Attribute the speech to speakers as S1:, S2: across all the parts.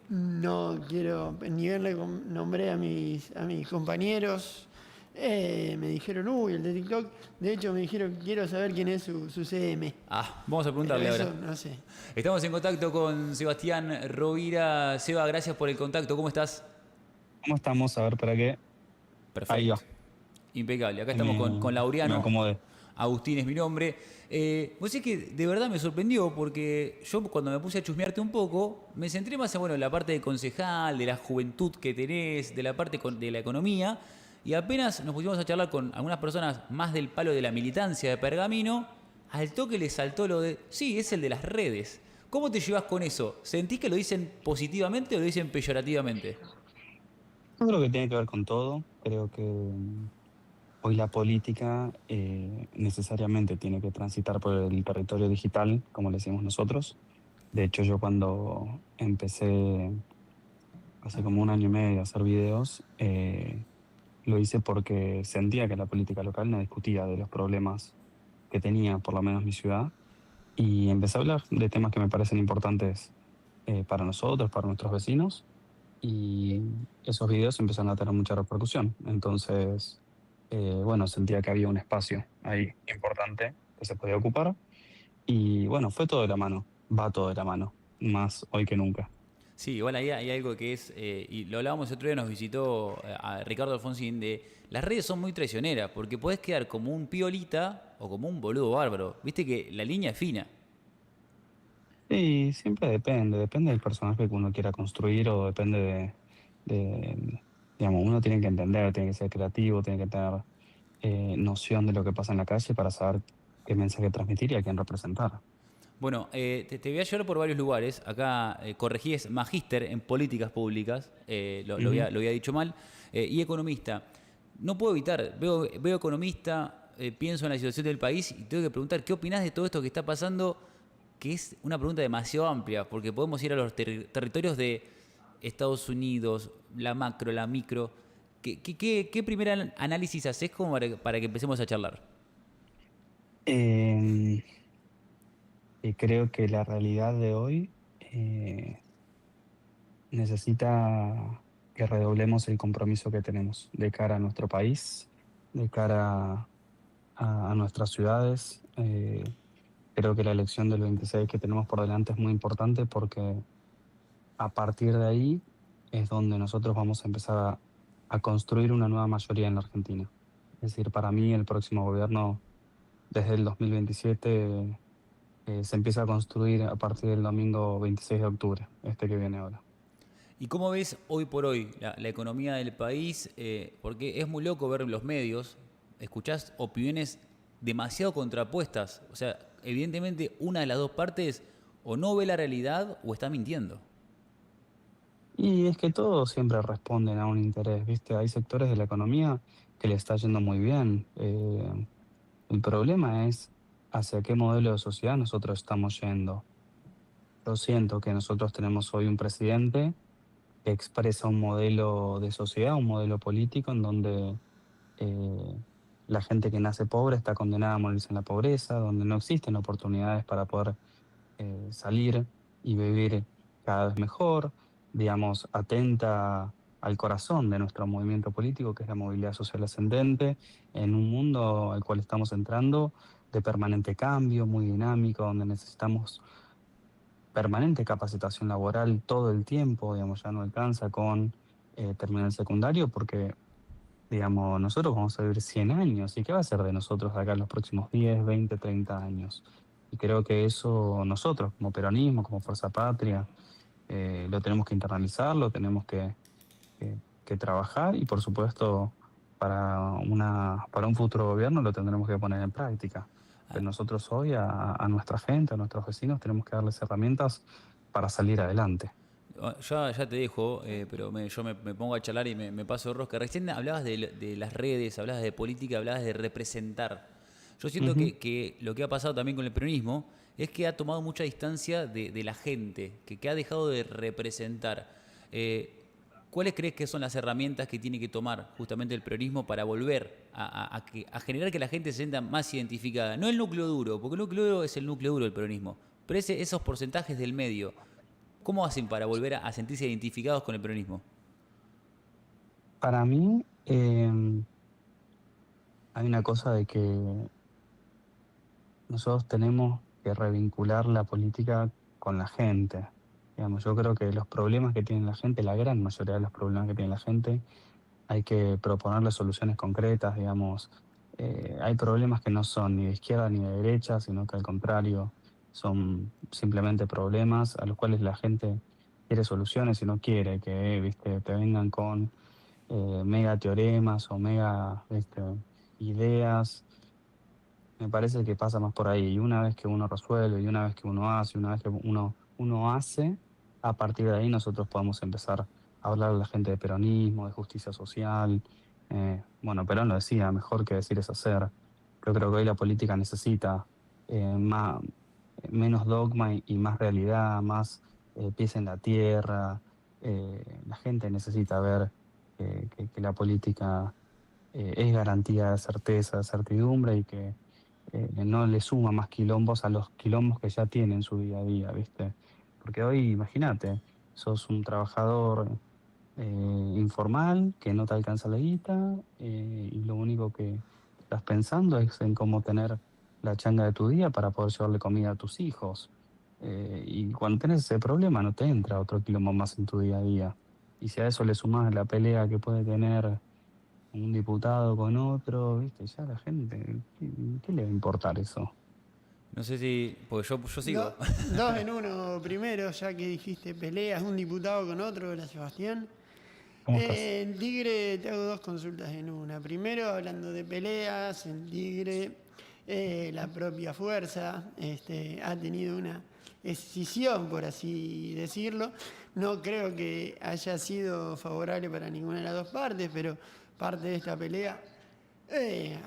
S1: No quiero ni verle, nombré a mis compañeros, me dijeron, uy, el de TikTok, de hecho me dijeron, quiero saber quién es su CM,
S2: Vamos a
S1: pero
S2: preguntarle ahora.
S1: eso no sé.
S2: Estamos en contacto con Sebastián Rovira. Seba, gracias por el contacto. ¿Cómo estás?
S3: ¿Cómo estamos? A ver, ¿para qué? Ahí
S2: Perfecto.
S3: va.
S2: Impecable. Acá
S3: Ahí
S2: estamos con
S3: me
S2: Laureano.
S3: acomodé.
S2: Agustín es mi nombre. Vos sé que de verdad me sorprendió porque yo cuando me puse a chusmearte un poco, me centré más en bueno, la parte de concejal, de la juventud que tenés, de la parte de la economía, y apenas nos pusimos a charlar con algunas personas más del palo de la militancia de Pergamino, al toque le saltó lo de, sí, es el de las redes. ¿Cómo te llevas con eso? ¿Sentís que lo dicen positivamente o lo dicen peyorativamente?
S3: Yo creo que tiene que ver con todo. Creo que hoy la política necesariamente tiene que transitar por el territorio digital, como le decimos nosotros. De hecho, yo cuando empecé hace como un año y medio a hacer videos, lo hice porque sentía que la política local no discutía de los problemas que tenía, por lo menos mi ciudad, y empecé a hablar de temas que me parecen importantes para nosotros, para nuestros vecinos. Y esos videos empezaron a tener mucha repercusión. Entonces, bueno, sentía que había un espacio ahí importante que se podía ocupar. Y bueno, fue todo de la mano, va todo de la mano, más hoy que nunca.
S2: Sí, igual ahí hay algo que es, y lo hablábamos otro día, nos visitó a Ricardo Alfonsín, de las redes son muy traicioneras, porque podés quedar como un piolita o como un boludo bárbaro. Viste que la línea es fina.
S3: Y siempre depende del personaje que uno quiera construir o depende digamos, uno tiene que entender, tiene que ser creativo, tiene que tener noción de lo que pasa en la calle para saber qué mensaje transmitir y a quién representar.
S2: Bueno, te voy a llevar por varios lugares. Acá corregí, es magíster en políticas públicas,
S3: Ujú.
S2: lo había dicho mal, y economista. No puedo evitar, veo economista, pienso en la situación del país y tengo que preguntar, ¿qué opinás de todo esto que está pasando? Que es una pregunta demasiado amplia, porque podemos ir a los territorios de Estados Unidos, la macro, la micro. ¿Qué primer análisis haces como para que empecemos a charlar?
S3: Eh, y creo que la realidad de hoy necesita que redoblemos el compromiso que tenemos de cara a nuestro país, de cara a nuestras ciudades. Creo que la elección del 26 que tenemos por delante es muy importante porque a partir de ahí es donde nosotros vamos a empezar a construir una nueva mayoría en la Argentina. Es decir, para mí el próximo gobierno desde el 2027 se empieza a construir a partir del domingo 26 de octubre, este que viene ahora.
S2: ¿Y cómo ves hoy por hoy la economía del país? Porque es muy loco ver los medios, escuchás opiniones demasiado contrapuestas. O sea, evidentemente una de las dos partes o no ve la realidad o está mintiendo.
S3: Y es que todos siempre responden a un interés, ¿viste? Hay sectores de la economía que le está yendo muy bien. El problema es hacia qué modelo de sociedad nosotros estamos yendo. Yo siento que nosotros tenemos hoy un presidente que expresa un modelo de sociedad, un modelo político en donde eh, la gente que nace pobre está condenada a morirse en la pobreza, donde no existen oportunidades para poder salir y vivir cada vez mejor, digamos, atenta al corazón de nuestro movimiento político, que es la movilidad social ascendente, en un mundo al cual estamos entrando de permanente cambio, muy dinámico, donde necesitamos permanente capacitación laboral todo el tiempo, digamos, ya no alcanza con terminar el secundario, porque, digamos, nosotros vamos a vivir 100 años, ¿y qué va a ser de nosotros de acá en los próximos 10 20 30 años? Y creo que eso nosotros, como peronismo, como Fuerza Patria, lo tenemos que internalizar, lo tenemos que trabajar y, por supuesto, para un futuro gobierno lo tendremos que poner en práctica. Pero nosotros hoy a nuestra gente, a nuestros vecinos, tenemos que darles herramientas para salir adelante.
S2: Ya te dejo, pero yo me pongo a charlar y me paso de rosca. Recién hablabas de las redes, hablabas de política, hablabas de representar. Yo siento
S3: Ujú.
S2: que lo que ha pasado también con el peronismo es que ha tomado mucha distancia de la gente, que ha dejado de representar. Eh, ¿Cuáles crees que son las herramientas que tiene que tomar justamente el peronismo para volver a generar que la gente se sienta más identificada? No el núcleo duro, porque el núcleo duro es el núcleo duro del peronismo, pero esos porcentajes del medio. ¿Cómo hacen para volver a sentirse identificados con el peronismo?
S3: Para mí, hay una cosa de que nosotros tenemos que revincular la política con la gente. Digamos, yo creo que los problemas que tiene la gente, la gran mayoría de los problemas que tiene la gente, hay que proponerle soluciones concretas, digamos. Hay problemas que no son ni de izquierda ni de derecha, sino que al contrario, son simplemente problemas a los cuales la gente quiere soluciones y no quiere que, viste, te vengan con mega teoremas o mega, viste, ideas. Me parece que pasa más por ahí. Y una vez que uno resuelve, y una vez que uno hace, una vez que uno hace, a partir de ahí nosotros podemos empezar a hablar a la gente de peronismo, de justicia social. Bueno, Perón lo decía, mejor que decir es hacer. Yo creo que hoy la política necesita más, menos dogma y más realidad, más pies en la tierra. La gente necesita ver que la política es garantía de certeza, de certidumbre y que no le suma más quilombos a los quilombos que ya tiene en su día a día, ¿viste? Porque hoy, imagínate, sos un trabajador informal que no te alcanza la guita y lo único que estás pensando es en cómo tener la changa de tu día para poder llevarle comida a tus hijos. Y cuando tenés ese problema no te entra otro quilombo más en tu día a día. Y si a eso le sumás la pelea que puede tener un diputado con otro, ¿viste? Ya la gente, ¿qué le va a importar eso?
S2: No sé si, porque yo sigo.
S1: Dos en uno primero, ya que dijiste peleas, un diputado con otro, hola Sebastián.
S3: ¿Cómo estás?
S1: En Tigre te hago dos consultas en una. Primero, hablando de peleas, en Tigre la propia fuerza ha tenido una escisión, por así decirlo. No creo que haya sido favorable para ninguna de las dos partes, pero parte de esta pelea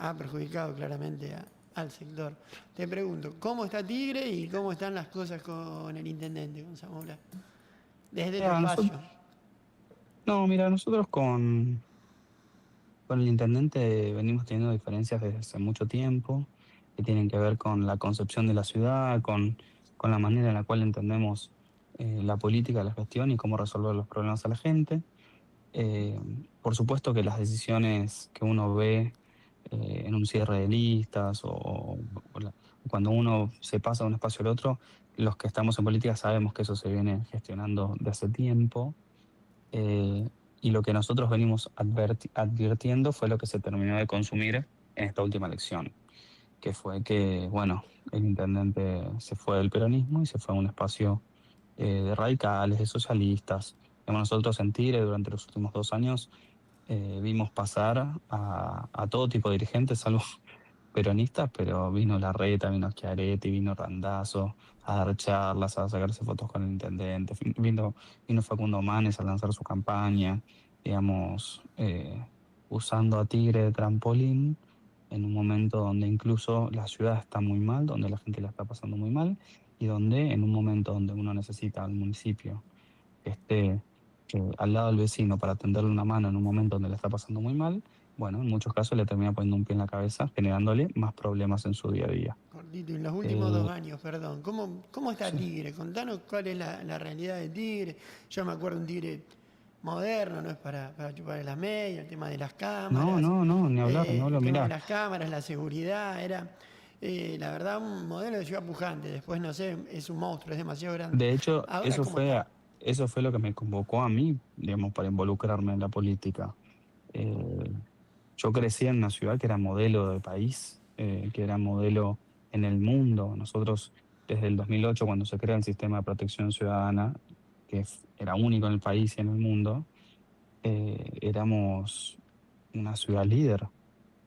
S1: ha perjudicado claramente al sector. Te pregunto, ¿cómo está Tigre y cómo están las cosas con el intendente, con Zamora? Desde tu
S3: Mira,
S1: espacio.
S3: no, mira, nosotros con el intendente venimos teniendo diferencias desde hace mucho tiempo, que tienen que ver con la concepción de la ciudad, con la manera en la cual entendemos la política, la gestión y cómo resolver los problemas a la gente. Eh, por supuesto que las decisiones que uno ve en un cierre de listas o cuando uno se pasa de un espacio al otro, los que estamos en política sabemos que eso se viene gestionando de hace tiempo. eh, y lo que nosotros venimos advirtiendo fue lo que se terminó de consumir en esta última elección, que fue que, bueno, el intendente se fue del peronismo y se fue a un espacio de radicales, de socialistas. Digamos, nosotros en Tigre durante los últimos 2 años vimos pasar a todo tipo de dirigentes, salvo peronistas, pero vino Larreta, vino Schiaretti, vino Randazzo a dar charlas, a sacarse fotos con el intendente, vino Facundo Manes a lanzar su campaña, digamos, usando a Tigre de trampolín en un momento donde incluso la ciudad está muy mal, donde la gente la está pasando muy mal y donde en un momento donde uno necesita al municipio que esté al lado del vecino para tenderle una mano en un momento donde le está pasando muy mal, bueno, en muchos casos le termina poniendo un pie en la cabeza, generándole más problemas en su día a día.
S1: Cortito, en los últimos
S3: Eh,
S1: 2 años, perdón, ¿cómo está
S3: sí.
S1: Tigre? Contanos cuál es la realidad de Tigre. Yo me acuerdo un Tigre moderno, no es para chupar las medias, el tema de las
S3: No,
S1: cámaras,
S3: no, no, ni hablar, no
S1: el
S3: hablo,
S1: tema de
S3: mirá.
S1: las cámaras, la seguridad, era la verdad un modelo de ciudad pujante. Después, no sé, es un monstruo, es demasiado grande.
S3: De hecho,
S1: Ahora, ¿cómo está?
S3: eso fue lo que me convocó a mí, digamos, para involucrarme en la política. Eh, yo crecí en una ciudad que era modelo de país, que era modelo en el mundo. Nosotros, desde el 2008, cuando se crea el sistema de protección ciudadana, que era único en el país y en el mundo, éramos una ciudad líder.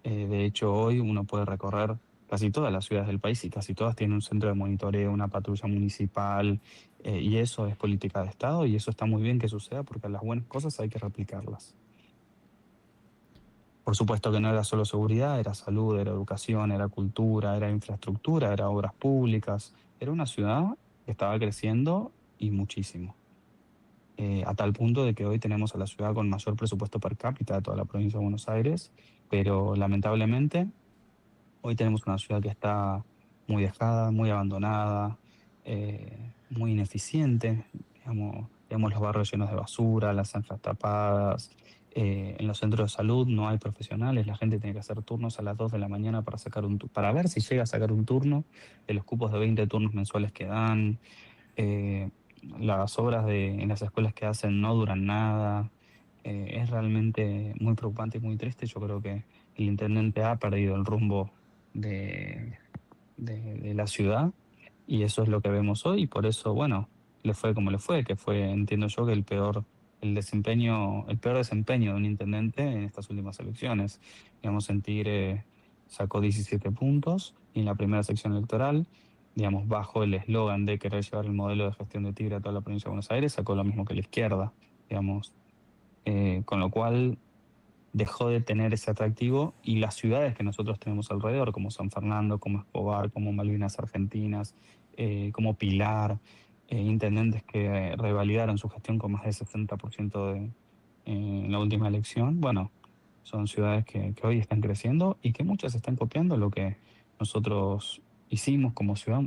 S3: De hecho, hoy uno puede recorrer casi todas las ciudades del país y casi todas tienen un centro de monitoreo, una patrulla municipal, y eso es política de Estado y eso está muy bien que suceda porque las buenas cosas hay que replicarlas. Por supuesto que no era solo seguridad, era salud, era educación, era cultura, era infraestructura, era obras públicas. Era una ciudad que estaba creciendo y muchísimo. A tal punto de que hoy tenemos a la ciudad con mayor presupuesto per cápita de toda la provincia de Buenos Aires, pero lamentablemente hoy tenemos una ciudad que está muy dejada, muy abandonada, muy ineficiente. digamos, los barrios llenos de basura, las zanjas tapadas. En los centros de salud no hay profesionales, la gente tiene que hacer turnos a las 2 de la mañana para sacar para ver si llega a sacar un turno de los cupos de 20 turnos mensuales que dan. Eh, las obras en las escuelas que hacen no duran nada. Es realmente muy preocupante y muy triste. Yo creo que el intendente ha perdido el rumbo de, de la ciudad y eso es lo que vemos hoy y por eso, bueno, le fue como le fue, que fue, entiendo yo, que el peor desempeño de un intendente en estas últimas elecciones. Digamos, en Tigre sacó 17 puntos y en la primera sección electoral, digamos, bajo el eslogan de querer llevar el modelo de gestión de Tigre a toda la provincia de Buenos Aires, sacó lo mismo que la izquierda, digamos, con lo cual dejó de tener ese atractivo y las ciudades que nosotros tenemos alrededor, como San Fernando, como Escobar, como Malvinas Argentinas, como Pilar, intendentes que revalidaron su gestión con más del 60% en la última elección, bueno, son ciudades que hoy están creciendo y que muchas están copiando lo que nosotros hicimos como ciudad,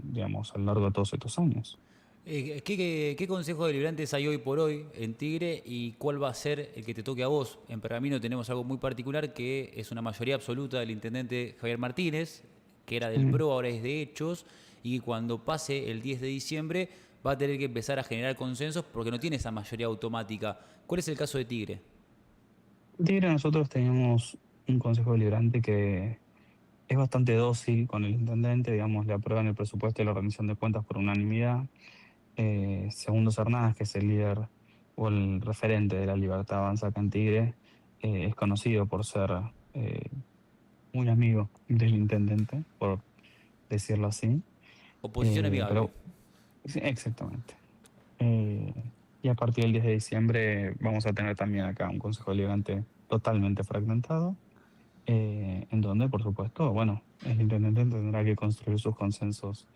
S3: digamos, a lo largo de todos estos años.
S2: ¿Qué consejos deliberantes hay hoy por hoy en Tigre y cuál va a ser el que te toque a vos? En Pergamino tenemos algo muy particular que es una mayoría absoluta del intendente Javier Martínez, que era del
S3: Sí.
S2: PRO, ahora es de Hechos, y cuando pase el 10 de diciembre va a tener que empezar a generar consensos porque no tiene esa mayoría automática. ¿Cuál es el caso de Tigre?
S3: Tigre, nosotros teníamos un consejo deliberante que es bastante dócil con el intendente, digamos, le aprueban el presupuesto y la rendición de cuentas por unanimidad. Segundo Cernás, que es el líder o el referente de la Libertad Avanza acá en Tigre, es conocido por ser eh, muy amigo del intendente, por decirlo así.
S2: Oposición amigable.
S3: Pero sí, exactamente. Eh, y a partir del 10 de diciembre vamos a tener también acá un Consejo Deliberante totalmente fragmentado, en donde, por supuesto, bueno, el intendente tendrá que construir sus consensos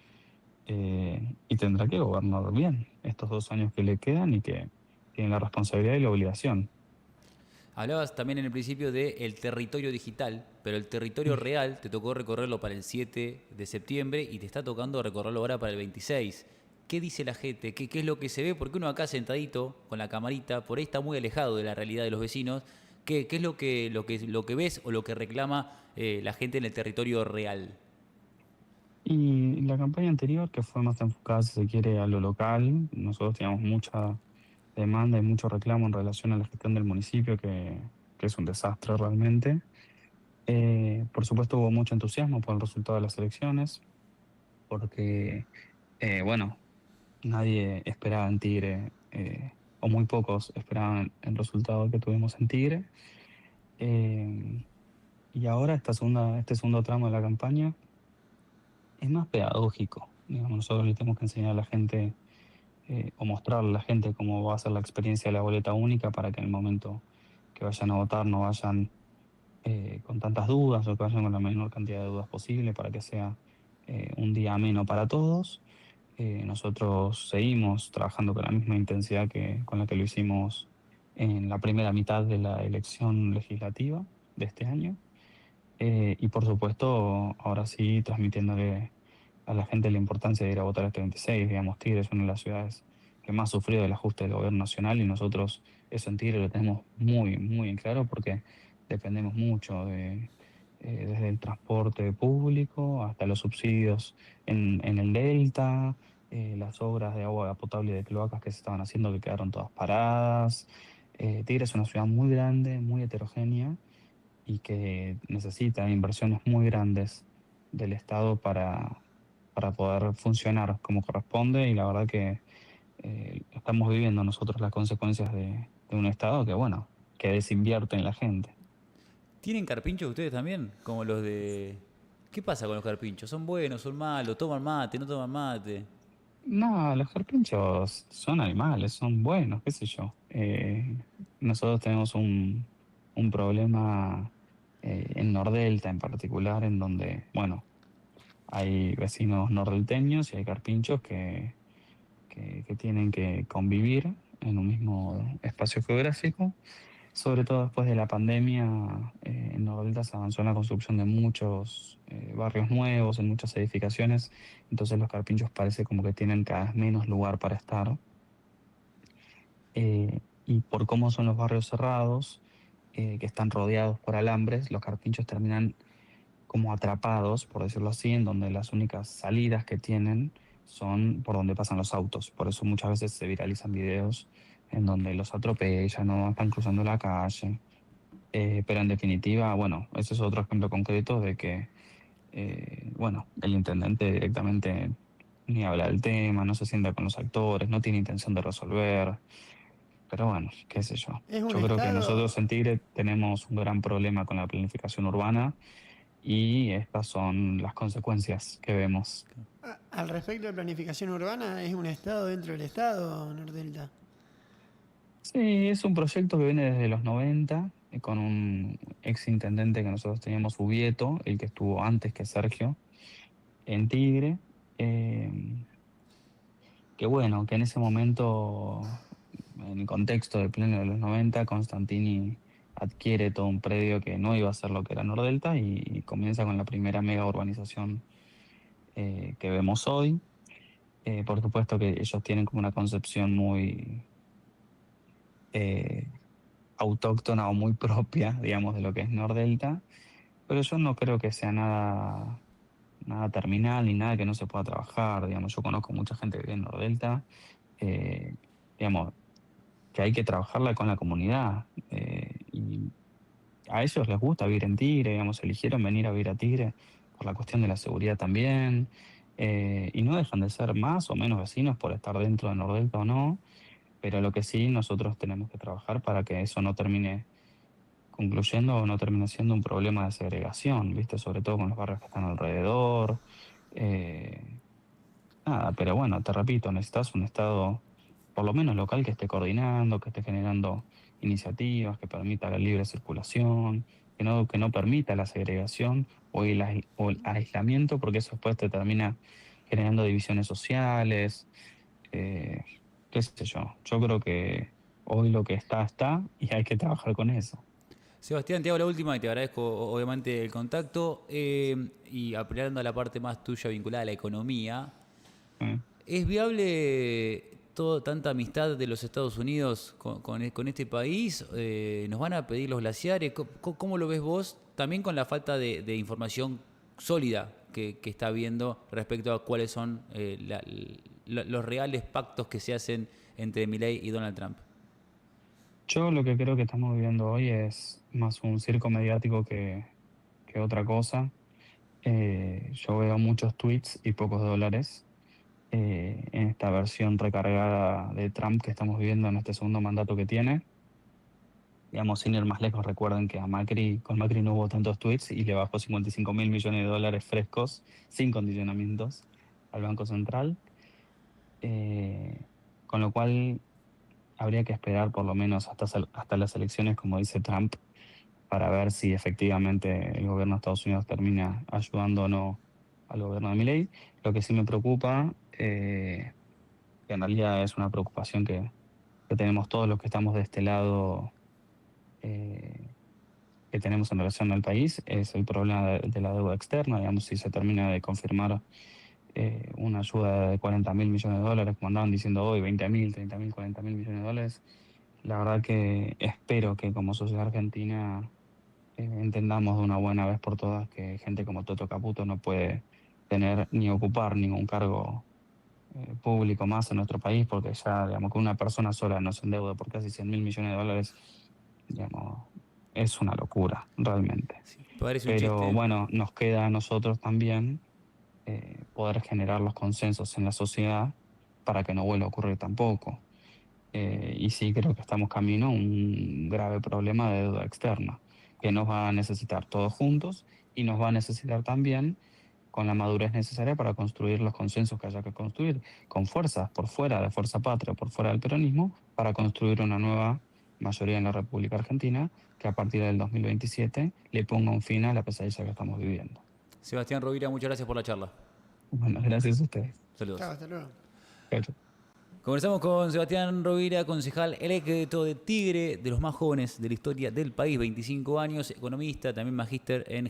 S3: y tendrá que gobernar bien estos 2 años que le quedan y que tiene la responsabilidad y la obligación.
S2: Hablabas también en el principio del territorio digital, pero el territorio
S3: Mm.
S2: real te tocó recorrerlo para el 7 de septiembre y te está tocando recorrerlo ahora para el 26. ¿Qué dice la gente? ¿Qué es lo que se ve? Porque uno acá sentadito con la camarita, por ahí está muy alejado de la realidad de los vecinos. ¿Qué es lo que ves o lo que reclama la gente en el territorio real?
S3: Y la campaña anterior, que fue más enfocada, si se quiere, a lo local, nosotros teníamos mucha demanda y mucho reclamo en relación a la gestión del municipio, que es un desastre realmente. Por supuesto, hubo mucho entusiasmo por el resultado de las elecciones, porque, bueno, nadie esperaba en Tigre, o muy pocos esperaban el resultado que tuvimos en Tigre. Eh, y ahora este segundo tramo de la campaña es más pedagógico. Digamos, nosotros le tenemos que enseñar a la gente o mostrarle a la gente cómo va a ser la experiencia de la boleta única para que en el momento que vayan a votar no vayan con tantas dudas o que vayan con la menor cantidad de dudas posible para que sea un día ameno para todos. Nosotros seguimos trabajando con la misma intensidad con la que lo hicimos en la primera mitad de la elección legislativa de este año. Y por supuesto, ahora sí, transmitiéndole a la gente la importancia de ir a votar este 26. Digamos, Tigre es una de las ciudades que más sufrió del ajuste del gobierno nacional y nosotros eso en Tigre lo tenemos muy, muy en claro porque dependemos mucho desde el transporte público hasta los subsidios en el Delta, las obras de agua potable y de cloacas que se estaban haciendo que quedaron todas paradas. Tigre es una ciudad muy grande, muy heterogénea y que necesita inversiones muy grandes del Estado para poder funcionar como corresponde y la verdad que estamos viviendo nosotros las consecuencias de un Estado que, bueno, que desinvierte en la gente.
S2: ¿Tienen carpinchos ustedes también? Como los de... ¿Qué pasa con los carpinchos? ¿Son buenos, son malos? ¿Toman mate, no toman mate?
S3: No, los carpinchos son animales, son buenos, qué sé yo. Nosotros tenemos un problema en Nordelta en particular, en donde, bueno, hay vecinos nordelteños y hay carpinchos que tienen que convivir en un mismo espacio geográfico. Sobre todo después de la pandemia, en Nordelta se avanzó en la construcción de muchos barrios nuevos, en muchas edificaciones, entonces los carpinchos parece como que tienen cada vez menos lugar para estar. Y por cómo son los barrios cerrados, que están rodeados por alambres, los carpinchos terminan como atrapados, por decirlo así, en donde las únicas salidas que tienen son por donde pasan los autos. Por eso muchas veces se viralizan videos en donde los atropellan o están cruzando la calle. Pero en definitiva, bueno, ese es otro ejemplo concreto de que, bueno, el intendente directamente ni habla del tema, no se sienta con los actores, no tiene intención de resolver. Pero bueno, qué sé yo.
S1: Es un
S3: Yo creo que nosotros
S1: estado,
S3: en Tigre tenemos un gran problema con la planificación urbana y estas son las consecuencias que vemos.
S1: al respecto de planificación urbana, es un estado dentro del estado, Nordelta.
S3: Sí, es un proyecto que viene desde los 90, con un ex intendente que nosotros teníamos, Ubieto, el que estuvo antes que Sergio, en Tigre. eh, que bueno, que en ese momento, en el contexto de pleno de los 90, Constantini adquiere todo un predio que no iba a ser lo que era Nordelta y comienza con la primera mega urbanización que vemos hoy. Por supuesto que ellos tienen como una concepción muy eh, autóctona o muy propia, digamos, de lo que es Nordelta, pero yo no creo que sea nada terminal ni nada que no se pueda trabajar. Digamos, yo conozco mucha gente que vive en Nordelta, eh, digamos, que hay que trabajarla con la comunidad. Y a ellos les gusta vivir en Tigre, digamos, eligieron venir a vivir a Tigre por la cuestión de la seguridad también, y no dejan de ser más o menos vecinos por estar dentro de Nordelta o no, pero lo que sí nosotros tenemos que trabajar para que eso no termine concluyendo o no termine siendo un problema de segregación, ¿viste? Sobre todo con los barrios que están alrededor. eh, Nada, pero bueno, te repito, necesitas un Estado, por lo menos local, que esté coordinando, que esté generando iniciativas, que permita la libre circulación, que no permita la segregación o el aislamiento, porque eso después te termina generando divisiones sociales, eh, qué sé yo. Yo creo que hoy lo que está, está y hay que trabajar con eso.
S2: Sebastián, te hago la última y te agradezco obviamente el contacto. Y apelando a la parte más tuya vinculada a la economía,
S3: ¿Eh?
S2: ¿es viable tanta amistad de los Estados Unidos con este país? ¿Nos van a pedir los glaciares? ¿Cómo lo ves vos? También con la falta de información sólida que está habiendo respecto a cuáles son los reales pactos que se hacen entre Milei y Donald Trump.
S3: Yo lo que creo que estamos viviendo hoy es más un circo mediático que otra cosa. Yo veo muchos tweets y pocos dólares en esta versión recargada de Trump que estamos viviendo en este segundo mandato que tiene. Digamos, sin ir más lejos, recuerden que con Macri no hubo tantos tweets y le bajó 55.000 millones de dólares frescos, sin condicionamientos, al Banco Central. Eh, con lo cual habría que esperar por lo menos hasta las elecciones, como dice Trump, para ver si efectivamente el gobierno de Estados Unidos termina ayudando o no al gobierno de Milei. Lo que sí me preocupa, que en realidad es una preocupación que tenemos todos los que estamos de este lado, eh, que tenemos en relación al país, es el problema de la deuda externa. Digamos, si se termina de confirmar una ayuda de 40.000 millones de dólares, como andaban diciendo hoy, 20.000, 30.000, 40.000 millones de dólares, la verdad que espero que como sociedad argentina entendamos de una buena vez por todas que gente como Toto Caputo no puede tener ni ocupar ningún cargo público más en nuestro país, porque ya, digamos, que una persona sola nos endeuda por casi 100.000 millones de dólares, digamos, es una locura, realmente.
S2: Sí, parece un
S3: Pero
S2: chiste.
S3: bueno, nos queda a nosotros también poder generar los consensos en la sociedad para que no vuelva a ocurrir tampoco. Y sí creo que estamos camino a un grave problema de deuda externa, que nos va a necesitar todos juntos y nos va a necesitar también con la madurez necesaria para construir los consensos que haya que construir, con fuerzas por fuera de Fuerza Patria, por fuera del peronismo, para construir una nueva mayoría en la República Argentina que a partir del 2027 le ponga un fin a la pesadilla que estamos viviendo.
S2: Sebastián Rovira, muchas gracias por la charla.
S3: Bueno, gracias a ustedes.
S2: Saludos.
S1: Chao, hasta luego.
S3: Chao, chao.
S2: Conversamos con Sebastián Rovira, concejal electo de Tigre, de los más jóvenes de la historia del país, 25 años, economista, también magíster en